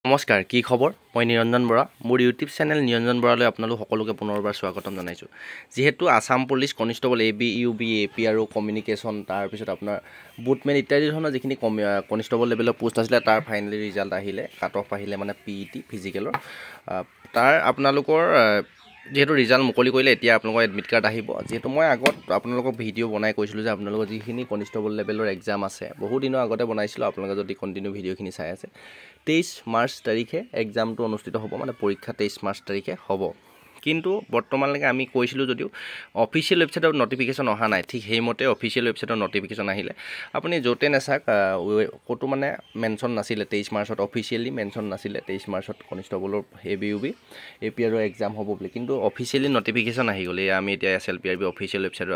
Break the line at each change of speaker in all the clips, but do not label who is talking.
নমস্কাৰ, কি খবৰ? মই নিৰঞ্জন বৰা। মোৰ ইউটিউব চেনেল নিৰঞ্জন বৰালৈ আপোনালোক সকলোকে পুনৰবাৰ স্বাগতম জনাইছোঁ। যিহেতু Assam police constable AB, UB, AP আৰু কমিউনিকেশ্যন, তাৰপিছত আপোনাৰ বুটমেন ইত্যাদি ধৰণৰ যিখিনি কনিষ্টেবল লেভেলৰ পোষ্ট আছিলে তাৰ ফাইনেলি ৰিজাল্ট আহিলে, কাট অফ আহিলে মানে PET ফিজিকেলৰ। তাৰ আপোনালোকৰ যিহেতু ৰিজাল্ট মুকলি কৰিলে, এতিয়া আপোনালোকৰ এডমিট কাৰ্ড আহিব। যিহেতু মই আগত আপোনালোকক ভিডিঅ' বনাই কৈছিলোঁ যে আপোনালোকৰ যিখিনি কনিষ্টেবল লেভেলৰ এক্সাম আছে, বহু দিনৰ আগতে বনাইছিলোঁ। আপোনালোকে যদি কণ্টিনিউ ভিডিঅ'খিনি চাই আছে, 23 মাৰ্চ তাৰিখে এক্সামটো অনুষ্ঠিত হ'ব, মানে পৰীক্ষা 23 মাৰ্চ তাৰিখে হ'ব। কিন্তু বৰ্তমানলৈকে আমি কৈছিলোঁ যদিও অফিচিয়েল ৱেবছাইটত নটিফিকেশ্যন অহা নাই। ঠিক সেইমতে অফিচিয়েল ৱেবছাইটৰ নটিফিকেশ্যন আহিলে আপুনি য'তে নাচাওক, ক'তো মানে মেনশ্যন নাছিলে 23 মাৰ্চত, অফিচিয়েলি মেনশ্যন নাছিলে 23 মাৰ্চত কনিষ্টেবলৰ AB, UB, AP আৰু এক্সাম হ'ব বুলি। কিন্তু অফিচিয়েলি নটিফিকেশ্যন আহি গ'ল। আমি এতিয়া SLPRB অফিচিয়েল ৱেবছাইটত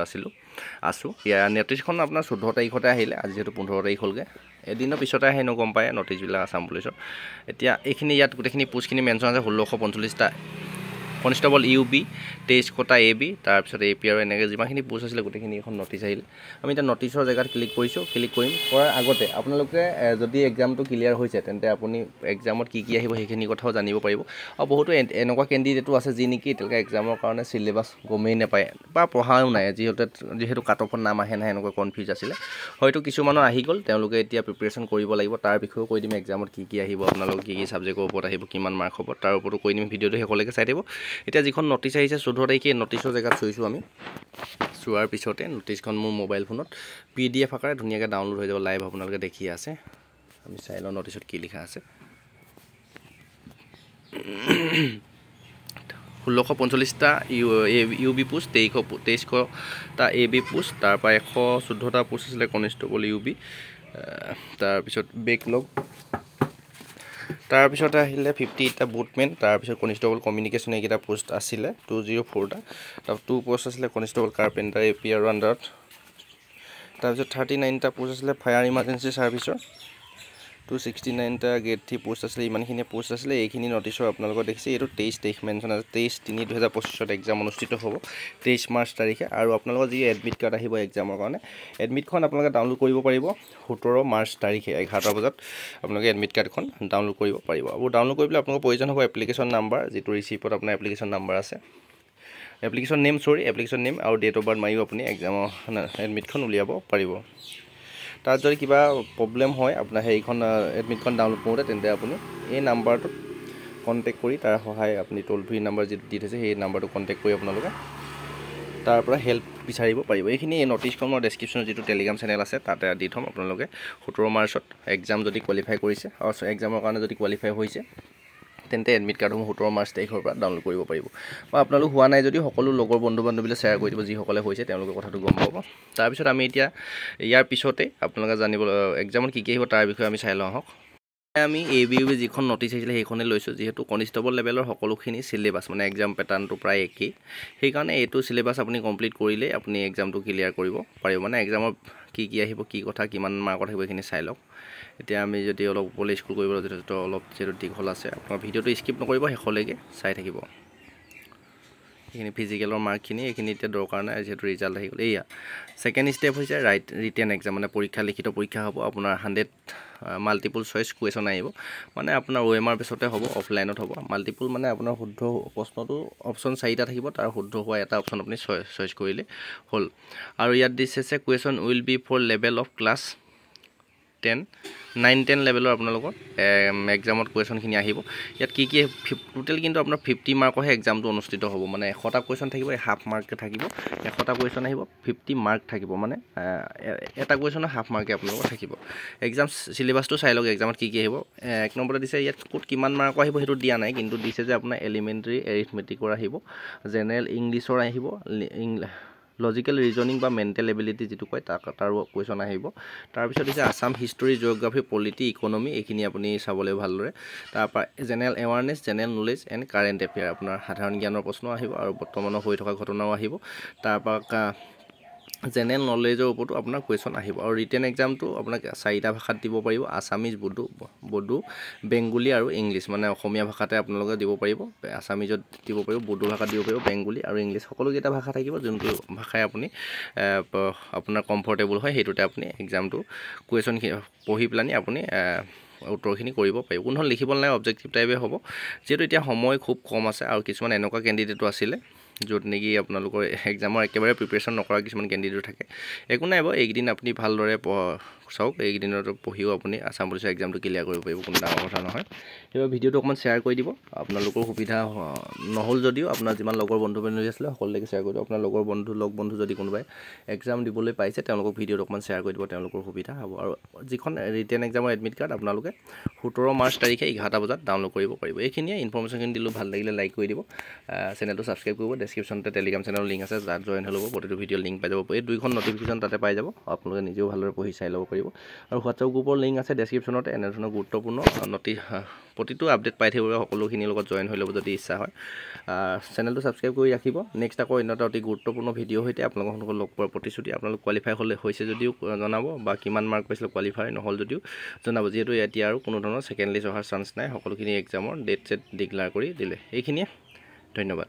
আছোঁ। ইয়াৰ নটিছখন আপোনাৰ 14 তাৰিখতে আহিলে, আজি যিহেতু 15 তাৰিখ হ'লগৈ। এদিনৰ পিছতে আহে গম পায় নটিছবিলাক আসাম পুলিচৰ। এতিয়া এইখিনি ইয়াত গোটেইখিনি পোষ্টখিনি মেনশ্যন আছে। 1645টা কনিষ্টেবল UB, 23টা AB, তাৰপিছত AP আৰু এনেকৈ যিমানখিনি পোষ্ট আছিলে গোটেইখিনি এখন নটিছ আহিলে। আমি এতিয়া নটিছৰ জেগাত ক্লিক কৰিম। কৰাৰ আগতে আপোনালোকে যদি এক্সামটো ক্লিয়াৰ হৈছে, তেন্তে আপুনি এক্সামত কি আহিব সেইখিনি কথাও জানিব পাৰিব। আৰু বহুতো এনেকুৱা কেণ্ডিডেটো আছে যি নেকি এতিয়ালৈকে এক্সামৰ কাৰণে চিলেবাছ গমেই নাপায় বা পঢ়াও নাই। যিহেতু কাট অফত নাম আহে নাহে এনেকুৱা কনফিউজ আছিলে। হয়তো কিছুমানৰ আহি গ'ল, তেওঁলোকে এতিয়া প্ৰিপেৰেশ্যন কৰিব লাগিব। তাৰ বিষয়েও কৈ দিম এক্সামত কি আহিব, আপোনালোকৰ কি ছাবজেক্টৰ ওপৰত আহিব, কিমান মাৰ্ক হ'ব, তাৰ ওপৰতো কৈ দিম। ভিডিঅ'টো শেষলৈকে চাই দিব। এতিয়া যিখন নটিছ আহিছে 14 তাৰিখে, নটিছৰ জেগাত চুইছোঁ আমি। চোৱাৰ পিছতে নটিছখন মোৰ মোবাইল ফোনত PDF আকাৰে ধুনীয়াকৈ ডাউনলোড হৈ যাব। লাইভ আপোনালোকে দেখি আছে। আমি চাই লওঁ নটিছত কি লিখা আছে। 1645টা UB পোষ্ট, 23টা AB পোষ্ট, তাৰপৰা 114টা পোষ্ট আছিলে কনিষ্টেবল UB। তাৰপিছত বেকলগ, তাৰপিছতে আহিলে 58টা বুটমেন, তাৰপিছত কনিষ্টেবল কমিউনিকেশ্যন এইকেইটা পোষ্ট আছিলে 204টা। তাৰপিছত 2 পোষ্ট আছিলে কনিষ্টেবল কাৰ্পেণ্টাৰ AP আৰু আণ্ডাৰত। তাৰপিছত 39টা পোষ্ট আছিলে ফায়াৰ ইমাৰ্জেঞ্চি ছাৰ্ভিচৰ, 269টা গ্ৰেড 3 পোষ্ট আছিলে। ইমানখিনি পোষ্ট আছিলে। এইখিনি নটিছৰ আপোনালোকক দেখিছে। এইটো 23 তাৰিখ মেনশ্যন আছে। 23/3/2025 এক্সাম অনুষ্ঠিত হ'ব 23 মাৰ্চ তাৰিখে। আৰু আপোনালোকৰ যি এডমিট কাৰ্ড আহিব এক্সামৰ কাৰণে, এডমিটখন আপোনালোকে ডাউনলোড কৰিব পাৰিব 17 মাৰ্চ তাৰিখে 11টা বজাত। আপোনালোকে এডমিট কাৰ্ডখন ডাউনলোড কৰিব পাৰিব। আৰু ডাউনলোড কৰিবলৈ আপোনালোকৰ প্ৰয়োজন হ'ব এপ্লিকেশ্যন নাম্বাৰ, যিটো ৰিচিপ্টত আপোনাৰ এপ্লিকেশ্যন নাম্বাৰ আছে। এপ্লিকেশ্যন নেম আৰু ডেট অফ বাৰ্থ মাৰিও আপুনি এক্সামৰ এডমিটখন উলিয়াব পাৰিব। তাত যদি কিবা প্ৰব্লেম হয় আপোনাৰ সেইখন এডমিটখন ডাউনলোড কৰোঁতে, তেন্তে আপুনি এই নাম্বাৰটোত কণ্টেক্ট কৰি তাৰ সহায় আপুনি টোল ফ্ৰী নাম্বাৰ যিটো দি থৈছে সেই নাম্বাৰটো কণ্টেক্ট কৰি আপোনালোকে তাৰ পৰা হেল্প বিচাৰিব পাৰিব। এইখিনি এই নটিছখন মই ডেছক্ৰিপশ্যনত যিটো টেলিগ্ৰাম চেনেল আছে তাতে দি থ'ম। আপোনালোকে 17 মাৰ্চত এক্সাম যদি কোৱালিফাই কৰিছে, এক্সামৰ কাৰণে যদি কোৱালিফাই হৈছে, তেন্তে এডমিট কাৰ্ডসমূহ 17 মাৰ্চ তাৰিখৰ পৰা ডাউনলোড কৰিব পাৰিব। বা আপোনালোক হোৱা নাই যদি সকলো লগৰ বন্ধু বান্ধৱীলৈ শ্বেয়াৰ কৰি দিব, যিসকলে হৈছে তেওঁলোকে কথাটো গম পাব। তাৰপিছত আমি এতিয়া ইয়াৰ পিছতে আপোনালোকে জানিব এক্সামত কি আহিব তাৰ বিষয়ে আমি চাই লওঁ আহক। আমি AB, UB যিখন নটিছ আহিছিলে সেইখনে লৈছোঁ। যিহেতু কনিষ্টেবল লেভেলৰ সকলোখিনি চিলেবাছ মানে এক্সাম পেটাৰ্ণটো প্ৰায় একেই, সেইকাৰণে এইটো চিলেবাছ আপুনি কমপ্লিট কৰিলেই আপুনি এক্সামটো ক্লিয়াৰ কৰিব পাৰিব। মানে এক্সামত কি আহিব, কি কথা, কিমান মাৰ্কত আহিব এইখিনি চাই লওক। এতিয়া আমি যদি অলপ ওপৰলৈ স্ক্ৰল কৰিব যথেষ্ট অলপ যিহেতু দীঘল আছে, আপোনাৰ ভিডিঅ'টো স্কিপ নকৰিব, শেষলৈকে চাই থাকিব। এইখিনি ফিজিকেলৰ মাৰ্কখিনি এইখিনি এতিয়া দৰকাৰ নাই, যিহেতু ৰিজাল্ট আহি গ'ল। এয়া ছেকেণ্ড ষ্টেপ হৈছে ৰিটেন এক্সাম, মানে লিখিত পৰীক্ষা হ'ব। আপোনাৰ 100 মাল্টিপুল চইচ কুৱেশ্যন আহিব। মানে আপোনাৰ OMR বেছতে হ'ব, অফলাইনত হ'ব। মাল্টিপুল মানে আপোনাৰ শুদ্ধ প্ৰশ্নটো অপশ্যন 4টা থাকিব, তাৰ শুদ্ধ হোৱা এটা অপশ্যন আপুনি চইচ কৰিলে হ'ল। আৰু ইয়াত দিছে question will be for level of class 9-10 লেভেলৰ আপোনালোকৰ এক্সামত কুৱেশ্যনখিনি আহিব। ইয়াত কি টোটেল কিন্তু আপোনাৰ 50 মাৰ্কৰহে এক্সামটো অনুষ্ঠিত হ'ব। মানে 100টা কুৱেশ্যন থাকিব, হাফ মাৰ্ক থাকিব। 100টা কুৱেশ্যন আহিব, 50 মাৰ্ক থাকিব। মানে এটা কুৱেশ্যনৰ হাফ মাৰ্কে আপোনালোকৰ থাকিব। এক্সাম চিলেবাছটো চাই লওক এক্সামত কি আহিব। 1 নম্বৰতে দিছে, ইয়াত ক'ত কিমান মাৰ্কৰ আহিব সেইটো দিয়া নাই, কিন্তু দিছে যে আপোনাৰ এলিমেণ্টাৰী এৰিথমেটিকৰ আহিব, জেনেৰেল ইংলিছৰ আহিব, লজিকেল ৰিজনিং বা মেণ্টেল এবিলিটি যিটো কয় তাৰো কুৱেশ্যন আহিব। তাৰপিছত দিছে Assam history, geography, polity, economy, এইখিনি আপুনি চাবলৈ ভালদৰে। তাৰপৰা general awareness, general knowledge and current affair, আপোনাৰ সাধাৰণ জ্ঞানৰ প্ৰশ্ন আহিব আৰু বৰ্তমানৰ হৈ থকা ঘটনাও আহিব। তাৰপৰা জেনেৰেল নলেজৰ ওপৰতো আপোনাৰ কুৱেশ্যন আহিব। আৰু ৰিটেন এক্সামটো আপোনাক 4টা ভাষাত দিব পাৰিব, আছামিজ, বড়ো, বেংগলী আৰু ইংলিছ। মানে অসমীয়া ভাষাতে আপোনালোকে দিব পাৰিব, আছামিজত দিব পাৰিব, বড়ো ভাষাত দিব পাৰিব, বেংগলী আৰু ইংলিছ সকলোকেইটা ভাষা থাকিব। যোনটো ভাষাই আপুনি আপোনাৰ কমফৰ্টেবল হয় সেইটোতে আপুনি এক্সামটো কুৱেশ্যন পঢ়ি পেলানি আপুনি উত্তৰখিনি কৰিব পাৰিব। কোনখন লিখিব নাই অবজেক্টিভ টাইপে হ'ব, যিহেতু এতিয়া সময় খুব কম আছে আৰু কিছুমান এনেকুৱা কেণ্ডিডেটো আছিলে য'ত নেকি আপোনালোকৰ এক্সামৰ একেবাৰে প্ৰিপেৰেশ্যন নকৰা কিছুমান কেণ্ডিডেট থাকে। একো নাই বাৰু, এইকেইদিন আপুনি ভালদৰে চাওক, এইকেইদিনত পঢ়িও আপুনি আছাম পুলিচৰ এক্সামটো ক্লিয়াৰ কৰিব পাৰিব, কোনো ডাঙৰ কথা নহয়। সেইবাবে ভিডিঅ'টো অকণমান শ্বেয়াৰ কৰি দিব, আপোনালোকৰ সুবিধা নহ'ল যদিও আপোনাৰ যিমান লগৰ বন্ধু বান্ধৱী আছিলে সকলোকে শ্বেয়াৰ কৰি দিব। আপোনাৰ লগৰ বন্ধু যদি কোনোবাই এক্সাম দিবলৈ পাইছে তেওঁলোকক ভিডিঅ'টো অকণমান শ্বেয়াৰ কৰি দিব, তেওঁলোকৰ সুবিধা হ'ব। আৰু যিখন ৰিটেন এক্সামৰ এডমিট কাৰ্ড আপোনালোকে 17 মাৰ্চ তাৰিখে 11টা বজাত ডাউনলোড কৰিব পাৰিব। এইখিনিয়ে ইনফৰ্মেশ্যনখিনি দিলোঁ, ভাল লাগিলে লাইক কৰি দিব, চেনেলটো ছাবস্ক্ৰাইব কৰিব। ডেছক্ৰিপশ্যনতে টেলিগ্ৰাম চেনেলৰ লিংক আছে, তাত জইন হৈ ল'ব, প্ৰতিটো ভিডিঅ' লিংক পাই যাব। এই 2খন নটিফিকেশ্যন তাতে পাই যাব, আপোনালোকে নিজেও ভালদৰে পঢ়ি চাই ল'ব পাৰিব। আৰু হোৱাটছআপ গ্ৰুপৰ লিংক আছে ডেছক্ৰিপশ্যনতে। এনেধৰণৰ গুৰুত্বপূৰ্ণ প্ৰতিটো আপডেট পাই থাকিব, সকলোখিনিৰ লগত জইন হৈ ল'ব যদি ইচ্ছা হয়। চেনেলটো ছাবস্ক্ৰাইব কৰি ৰাখিব। নেক্সট আকৌ অন্য এটা অতি গুৰুত্বপূৰ্ণ ভিডিঅ' সৈতে আপোনালোকক লগ পোৱাৰ প্ৰতিশ্ৰুতি। আপোনালোক কোৱালিফাই হৈছে যদিও জনাব, বা কিমান মাৰ্ক পাইছিলে কোৱালিফাই নহ'ল যদিও জনাব, যিহেতু এতিয়া আৰু কোনো ধৰণৰ ছেকেণ্ড লিষ্ট অহাৰ চান্স নাই, সকলোখিনি এক্সামৰ ডেট চেট ডিক্লেয়াৰ কৰি দিলে। এইখিনিয়ে, ধন্যবাদ।